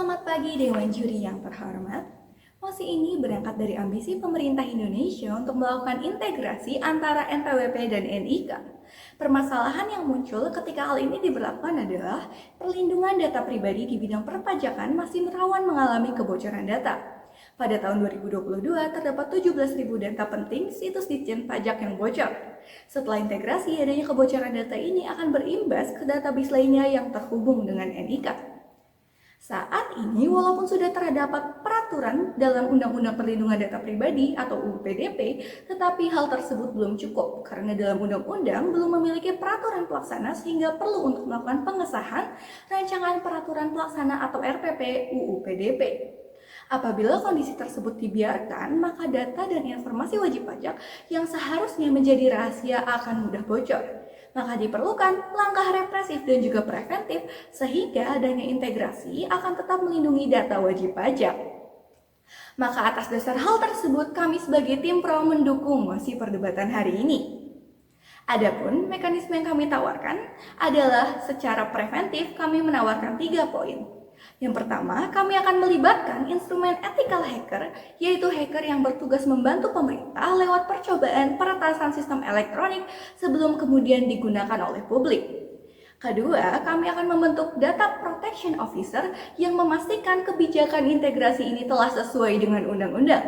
Selamat pagi Dewan Juri yang terhormat. Mosi ini berangkat dari ambisi pemerintah Indonesia untuk melakukan integrasi antara NPWP dan NIK. Permasalahan yang muncul ketika hal ini diberlakukan adalah perlindungan data pribadi di bidang perpajakan masih rawan mengalami kebocoran data. Pada tahun 2022 terdapat 17.000 data penting situs Ditjen Pajak yang bocor. Setelah integrasi, adanya kebocoran data ini akan berimbas ke database lainnya yang terhubung dengan NIK. Saat ini, walaupun sudah terdapat peraturan dalam Undang-Undang Perlindungan Data Pribadi atau UU PDP, tetapi hal tersebut belum cukup karena dalam undang-undang belum memiliki peraturan pelaksana sehingga perlu untuk melakukan pengesahan Rancangan Peraturan Pelaksana atau RPP UU PDP. Apabila kondisi tersebut dibiarkan, maka data dan informasi wajib pajak yang seharusnya menjadi rahasia akan mudah bocor. Maka diperlukan langkah represif dan juga preventif sehingga adanya integrasi akan tetap melindungi data wajib pajak. Maka atas dasar hal tersebut kami sebagai tim pro mendukung mosi perdebatan hari ini. Adapun mekanisme yang kami tawarkan adalah secara preventif kami menawarkan 3 poin. Yang pertama, kami akan melibatkan instrumen ethical hacker, yaitu hacker yang bertugas membantu pemerintah lewat percobaan peretasan sistem elektronik sebelum kemudian digunakan oleh publik. Kedua, kami akan membentuk data protection officer yang memastikan kebijakan integrasi ini telah sesuai dengan undang-undang.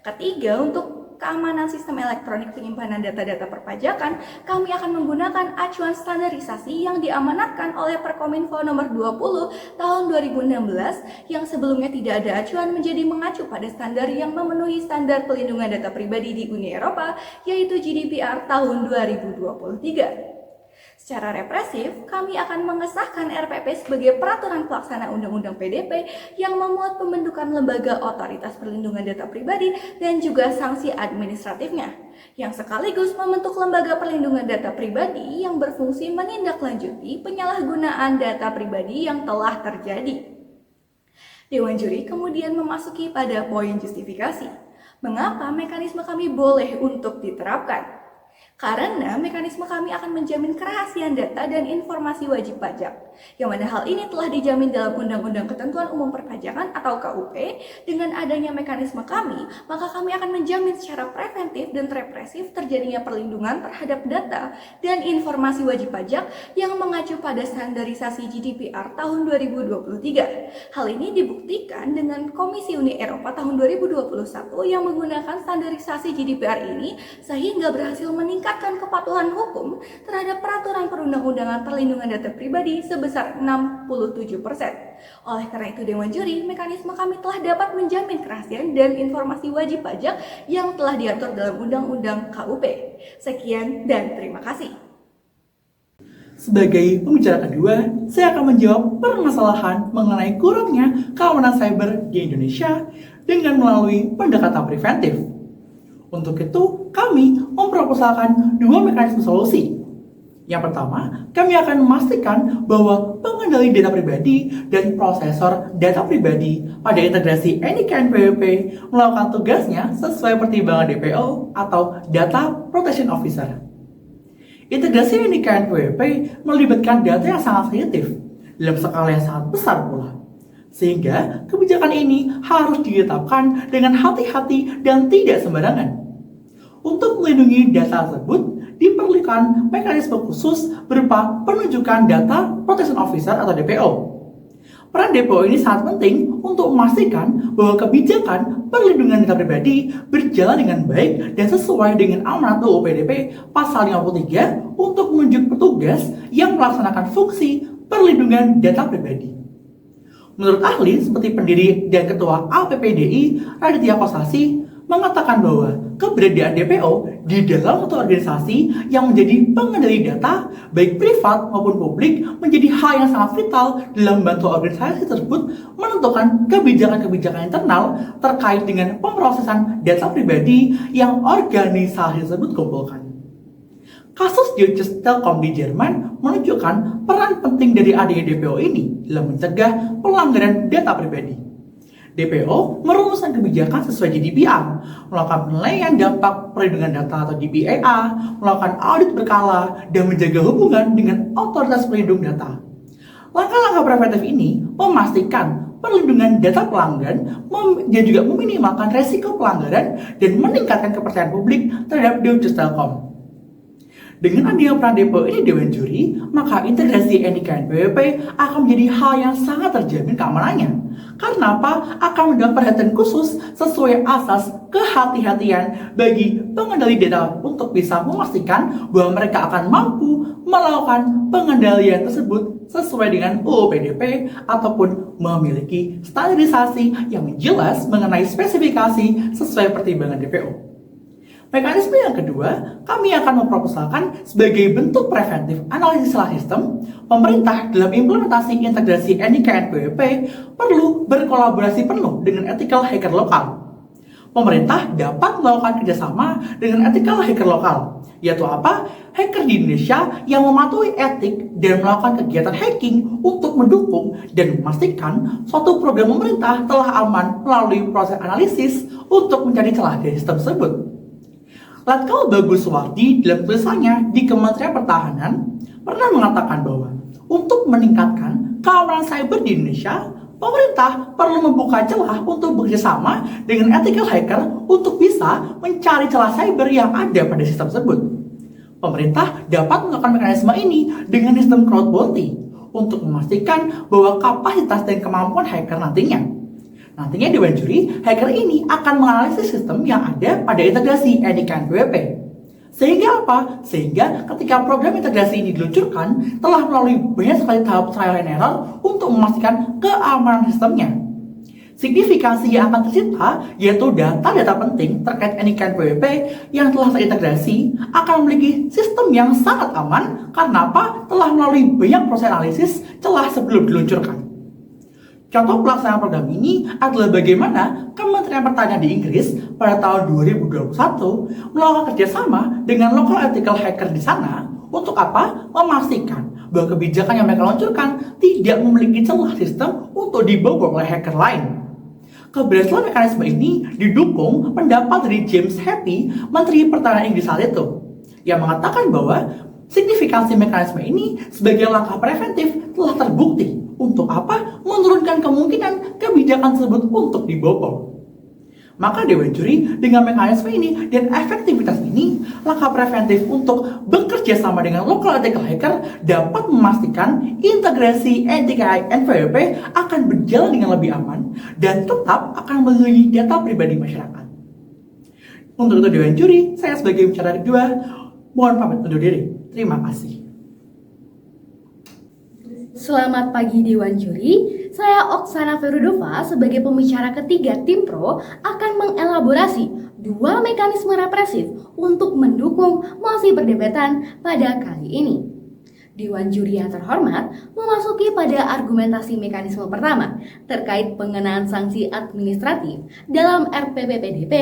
Ketiga, untuk keamanan sistem elektronik penyimpanan data-data perpajakan, kami akan menggunakan acuan standarisasi yang diamanatkan oleh Perkominfo nomor 20 tahun 2016 yang sebelumnya tidak ada acuan menjadi mengacu pada standar yang memenuhi standar pelindungan data pribadi di Uni Eropa, yaitu GDPR tahun 2023. Secara represif, kami akan mengesahkan RPP sebagai peraturan pelaksana Undang-Undang PDP yang memuat pembentukan lembaga otoritas perlindungan data pribadi dan juga sanksi administratifnya, yang sekaligus membentuk lembaga perlindungan data pribadi yang berfungsi menindaklanjuti penyalahgunaan data pribadi yang telah terjadi. Dewan Juri kemudian memasuki pada poin justifikasi. Mengapa mekanisme kami boleh untuk diterapkan? Karena mekanisme kami akan menjamin kerahasiaan data dan informasi wajib pajak, yang mana hal ini telah dijamin dalam Undang-Undang Ketentuan Umum Perpajakan atau KUP. Dengan adanya mekanisme kami, maka kami akan menjamin secara preventif dan represif terjadinya perlindungan terhadap data dan informasi wajib pajak yang mengacu pada standarisasi GDPR tahun 2023. Hal ini dibuktikan dengan Komisi Uni Eropa tahun 2021 yang menggunakan standarisasi GDPR ini sehingga berhasil meningkatkan kepatuhan hukum terhadap peraturan perundang-undangan perlindungan data pribadi sebesar 67%. Oleh karena itu Dewan Juri, mekanisme kami telah dapat menjamin kerahasiaan dan informasi wajib pajak yang telah diatur dalam Undang-Undang KUP. Sekian dan terima kasih. Sebagai pembicara kedua, saya akan menjawab permasalahan mengenai kurangnya keamanan cyber di Indonesia dengan melalui pendekatan preventif. Untuk itu, kami memproposalkan 2 mekanisme solusi. Yang pertama, kami akan memastikan bahwa pengendali data pribadi dan prosesor data pribadi pada integrasi NIK NPWP melakukan tugasnya sesuai pertimbangan DPO atau Data Protection Officer. Integrasi NIK NPWP melibatkan data yang sangat sensitif dalam skala yang sangat besar pula. Sehingga kebijakan ini harus ditetapkan dengan hati-hati dan tidak sembarangan. Untuk melindungi data tersebut, diperlukan mekanisme khusus berupa penunjukan Data Protection Officer atau DPO. Peran DPO ini sangat penting untuk memastikan bahwa kebijakan perlindungan data pribadi berjalan dengan baik dan sesuai dengan amanat UU PDP pasal 53 untuk menunjuk petugas yang melaksanakan fungsi perlindungan data pribadi. Menurut ahli seperti pendiri dan ketua APPDI Raditya Kosasi mengatakan bahwa keberadaan DPO di dalam suatu organisasi yang menjadi pengendali data baik privat maupun publik menjadi hal yang sangat vital dalam membantu organisasi tersebut menentukan kebijakan-kebijakan internal terkait dengan pemrosesan data pribadi yang organisasi tersebut kumpulkan. Kasus Deutsche Telekom di Jerman menunjukkan peran penting dari adanya DPO ini dalam mencegah pelanggaran data pribadi. DPO merumuskan kebijakan sesuai GDPR, melakukan penilaian dampak perlindungan data atau DPAA, melakukan audit berkala, dan menjaga hubungan dengan otoritas pelindung data. Langkah-langkah preventif ini memastikan perlindungan data pelanggan dan juga meminimalkan resiko pelanggaran dan meningkatkan kepercayaan publik terhadap Deutsche Telekom. Dengan adanya peran Depo ini Dewan Juri, maka integrasi NIK dan PWP akan menjadi hal yang sangat terjamin keamanannya. Karena apa? Akan mendapat perhatian khusus sesuai asas kehati-hatian bagi pengendali data untuk bisa memastikan bahwa mereka akan mampu melakukan pengendalian tersebut sesuai dengan UU PDP ataupun memiliki standarisasi yang jelas mengenai spesifikasi sesuai pertimbangan DPO. Mekanisme yang kedua, kami akan memproposalkan sebagai bentuk preventif analisis salah sistem, pemerintah dalam implementasi integrasi NIK dan PWP perlu berkolaborasi penuh dengan ethical hacker lokal. Pemerintah dapat melakukan kerjasama dengan ethical hacker lokal, yaitu apa? Hacker di Indonesia yang mematuhi etik dan melakukan kegiatan hacking untuk mendukung dan memastikan suatu program pemerintah telah aman melalui proses analisis untuk mencari celah dari sistem tersebut. Letkol Baguswardi dalam tulisannya di Kementerian Pertahanan pernah mengatakan bahwa untuk meningkatkan keamanan cyber di Indonesia, pemerintah perlu membuka celah untuk bekerjasama dengan ethical hacker untuk bisa mencari celah cyber yang ada pada sistem tersebut. Pemerintah dapat melakukan mekanisme ini dengan sistem crowd bounty untuk memastikan bahwa kapasitas dan kemampuan hacker Nantinya Dewan Juri, hacker ini akan menganalisis sistem yang ada pada integrasi NIK dan PWP. Sehingga apa? Sehingga ketika program integrasi ini diluncurkan, telah melalui banyak sekali tahap trial and error untuk memastikan keamanan sistemnya. Signifikansi yang akan tercipta, yaitu data-data penting terkait NIK dan PWP yang telah terintegrasi, akan memiliki sistem yang sangat aman karena apa? Telah melalui banyak proses analisis celah sebelum diluncurkan. Contoh pelaksanaan program ini adalah bagaimana Kementerian Pertanian di Inggris pada tahun 2021 melakukan kerjasama dengan local ethical hacker di sana untuk apa? Memastikan bahwa kebijakan yang mereka luncurkan tidak memiliki celah sistem untuk dibobol oleh hacker lain. Keberhasilan mekanisme ini didukung pendapat dari James Happy, Menteri Pertahanan Inggris saat itu, yang mengatakan bahwa signifikansi mekanisme ini sebagai langkah preventif telah terbukti untuk apa? Menurunkan kemungkinan kebijakan tersebut untuk dibobol. Maka Dewan Juri dengan mekanisme ini dan efektivitas ini, langkah preventif untuk bekerja sama dengan local ethical hacker dapat memastikan integrasi NIK dan PWP akan berjalan dengan lebih aman dan tetap akan melindungi data pribadi masyarakat. Untuk itu Dewan Juri, saya sebagai pembicara kedua, mohon pamit undur diri. Terima kasih. Selamat pagi Dewan Juri, saya Oksana Ferudova sebagai pembicara ketiga tim pro akan mengelaborasi dua mekanisme represif untuk mendukung mosi perdebatan pada kali ini. Dewan Juri yang terhormat memasuki pada argumentasi mekanisme pertama terkait pengenaan sanksi administratif dalam RPP PDP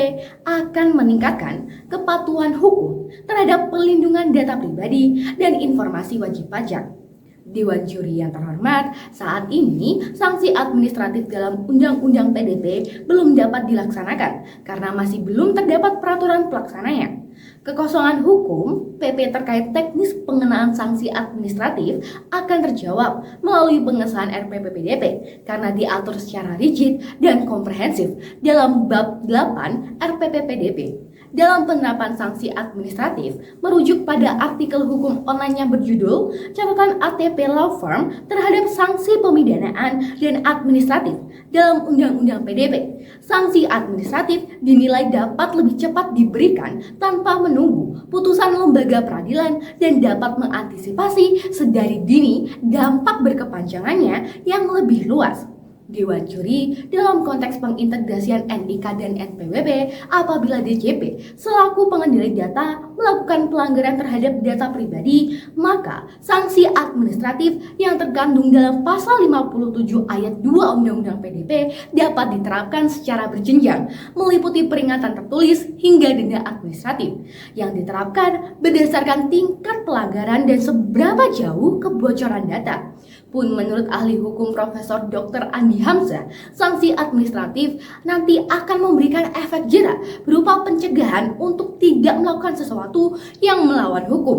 akan meningkatkan kepatuhan hukum terhadap pelindungan data pribadi dan informasi wajib pajak. Dewan Juri yang terhormat, saat ini sanksi administratif dalam Undang-Undang PDP belum dapat dilaksanakan karena masih belum terdapat peraturan pelaksananya. Kekosongan hukum PP terkait teknis pengenaan sanksi administratif akan terjawab melalui pengesahan RPP PDP karena diatur secara rigid dan komprehensif dalam bab 8 RPP PDP. Dalam penerapan sanksi administratif merujuk pada artikel hukum online yang berjudul Catatan ATP Law Firm terhadap sanksi pemidanaan dan administratif dalam Undang-Undang PDP. Sanksi administratif dinilai dapat lebih cepat diberikan tanpa menunggu putusan lembaga peradilan dan dapat mengantisipasi sedari dini dampak berkepanjangannya yang lebih luas. Dewan Juri dalam konteks pengintegrasian NIK dan NPWP apabila DJP selaku pengendali data melakukan pelanggaran terhadap data pribadi, maka sanksi administratif yang terkandung dalam pasal 57 ayat 2 Undang-Undang PDP dapat diterapkan secara berjenjang, meliputi peringatan tertulis hingga denda administratif yang diterapkan berdasarkan tingkat pelanggaran dan seberapa jauh kebocoran data. Pun menurut ahli hukum Profesor Dr. Andi Hamzah, sanksi administratif nanti akan memberikan efek jera berupa pencegahan untuk tidak melakukan sesuatu yang melawan hukum.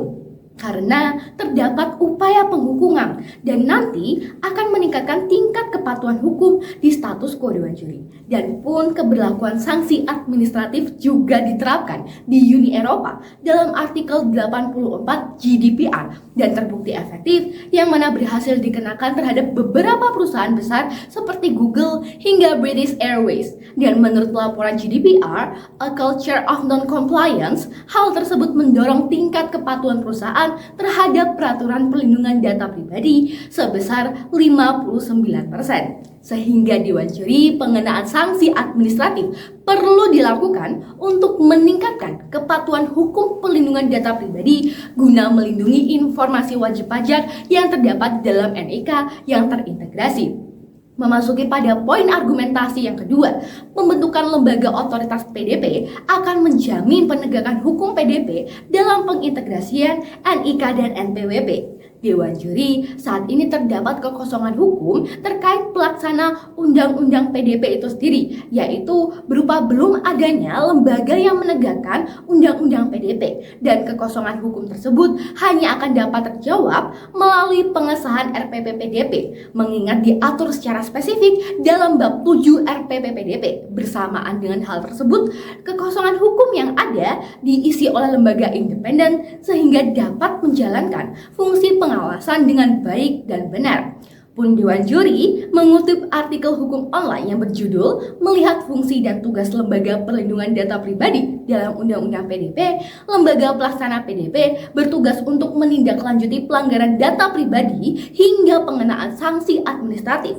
karena terdapat upaya penghukuman dan nanti akan meningkatkan tingkat kepatuhan hukum di status quo Dewan Juri. Dan pun keberlakuan sanksi administratif juga diterapkan di Uni Eropa dalam artikel 84 GDPR dan terbukti efektif yang mana berhasil dikenakan terhadap beberapa perusahaan besar seperti Google hingga British Airways. Dan menurut laporan GDPR, A Culture of Non-Compliance, hal tersebut mendorong tingkat kepatuhan perusahaan terhadap peraturan perlindungan data pribadi sebesar 59%. Sehingga Dewan Juri pengenaan sanksi administratif perlu dilakukan untuk meningkatkan kepatuhan hukum perlindungan data pribadi guna melindungi informasi wajib pajak yang terdapat dalam NIK yang terintegrasi. Memasuki pada poin argumentasi yang kedua, pembentukan lembaga otoritas PDP akan menjamin penegakan hukum PDP dalam pengintegrasian NIK dan NPWP. Dewan Juri saat ini terdapat kekosongan hukum terkait pelaksana Undang-Undang PDP itu sendiri, yaitu berupa belum adanya lembaga yang menegakkan Undang-Undang PDP, dan kekosongan hukum tersebut hanya akan dapat terjawab melalui pengesahan RPP PDP, mengingat diatur secara spesifik dalam bab 7 RPP PDP. Bersamaan dengan hal tersebut, kekosongan hukum yang ada diisi oleh lembaga independen sehingga dapat menjalankan fungsi pengawasan dengan baik dan benar. Pun Dewan Juri mengutip artikel hukum online yang berjudul Melihat Fungsi dan Tugas Lembaga Perlindungan Data Pribadi dalam Undang-Undang PDP, lembaga pelaksana PDP bertugas untuk menindaklanjuti pelanggaran data pribadi hingga pengenaan sanksi administratif.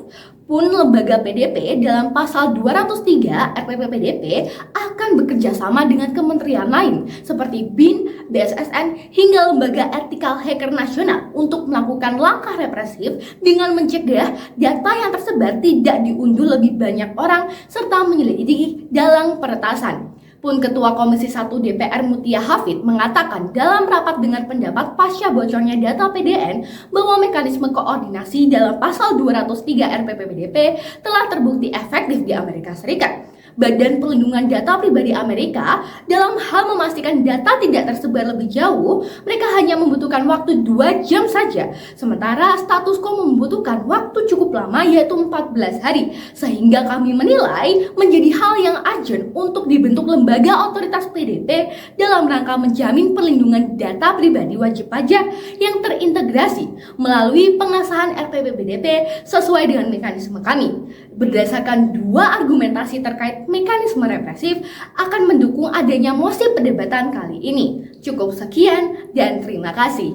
Pun lembaga PDP dalam pasal 203 RPP PDP akan bekerja sama dengan kementerian lain seperti BIN, BSSN, hingga lembaga etikal hacker nasional untuk melakukan langkah represif dengan mencegah data yang tersebar tidak diunduh lebih banyak orang serta menyelidiki dalam peretasan. Pun Ketua Komisi 1 DPR Mutia Hafid mengatakan dalam rapat dengar pendapat pasca bocornya data PDN bahwa mekanisme koordinasi dalam pasal 203 RPP PDP telah terbukti efektif di Amerika Serikat. Badan Perlindungan Data Pribadi Amerika dalam hal memastikan data tidak tersebar lebih jauh, mereka hanya membutuhkan waktu 2 jam saja. Sementara status quo membutuhkan waktu cukup lama yaitu 14 hari. Sehingga kami menilai menjadi hal yang urgent untuk dibentuk lembaga otoritas PDP dalam rangka menjamin perlindungan data pribadi wajib pajak yang terintegrasi melalui pengesahan RPP PDP sesuai dengan mekanisme kami. Berdasarkan 2 argumentasi terkait mekanisme represif akan mendukung adanya mosi perdebatan kali ini. Cukup sekian dan terima kasih.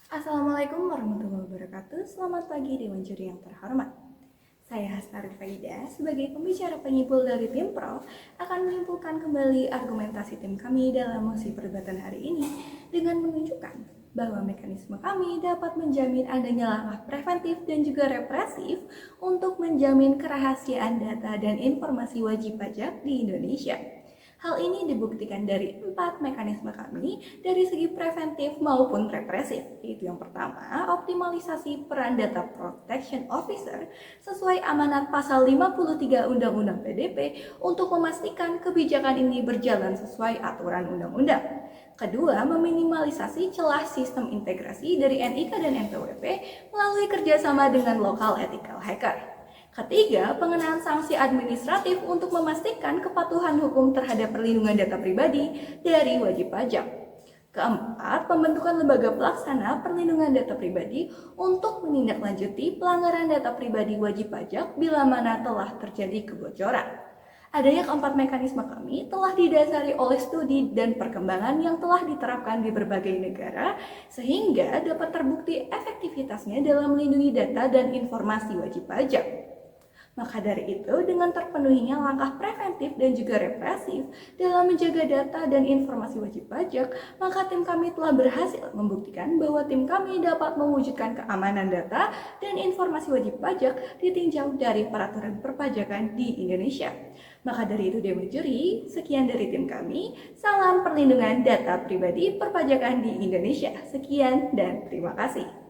Assalamualaikum warahmatullahi wabarakatuh. Selamat pagi Dewan Juri yang terhormat. Saya Hastari Faida sebagai pembicara penyimpul dari tim Pro akan menyimpulkan kembali argumentasi tim kami dalam mosi perdebatan hari ini dengan menunjukkan bahwa mekanisme kami dapat menjamin adanya langkah preventif dan juga represif untuk menjamin kerahasiaan data dan informasi wajib pajak di Indonesia. Hal ini dibuktikan dari 4 mekanisme kami dari segi preventif maupun represif, yaitu yang pertama, optimalisasi peran Data Protection Officer sesuai amanat pasal 53 Undang-Undang PDP untuk memastikan kebijakan ini berjalan sesuai aturan undang-undang. Kedua, meminimalisasi celah sistem integrasi dari NIK dan NPWP melalui kerjasama dengan lokal ethical hacker. Ketiga, pengenaan sanksi administratif untuk memastikan kepatuhan hukum terhadap perlindungan data pribadi dari wajib pajak. Keempat, pembentukan lembaga pelaksana perlindungan data pribadi untuk menindaklanjuti pelanggaran data pribadi wajib pajak bila mana telah terjadi kebocoran. Adanya keempat mekanisme kami telah didasari oleh studi dan perkembangan yang telah diterapkan di berbagai negara sehingga dapat terbukti efektivitasnya dalam melindungi data dan informasi wajib pajak. Maka dari itu, dengan terpenuhinya langkah preventif dan juga represif dalam menjaga data dan informasi wajib pajak, maka tim kami telah berhasil membuktikan bahwa tim kami dapat mewujudkan keamanan data dan informasi wajib pajak ditinjau dari peraturan perpajakan di Indonesia. Maka dari itu Dewan Juri, sekian dari tim kami. Salam perlindungan data pribadi perpajakan di Indonesia. Sekian dan terima kasih.